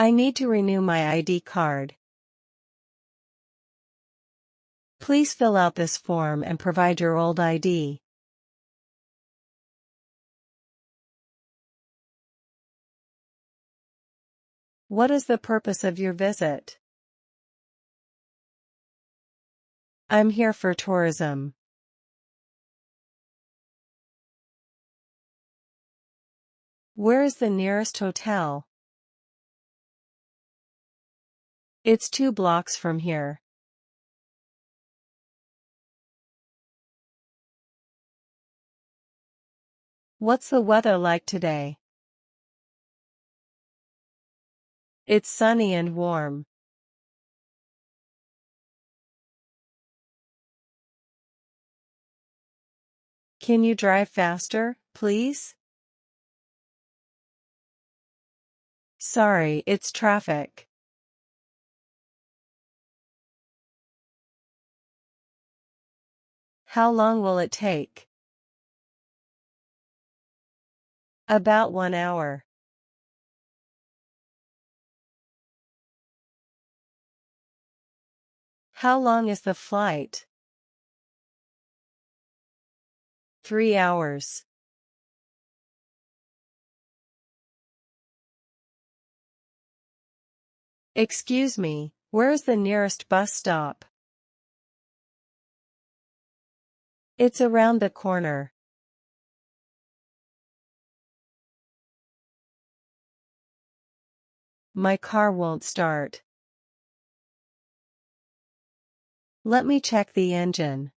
I need to renew my ID card. Please fill out this form and provide your old ID. What is the purpose of your visit? I'm here for tourism. Where is the nearest hotel? It's 2 blocks from here. What's the weather like today? It's sunny and warm. Can you drive faster, please? Sorry, it's traffic. How long will it take? About 1 hour. How long is the flight? 3 hours. Excuse me, where is the nearest bus stop? It's around the corner. My car won't start. Let me check the engine.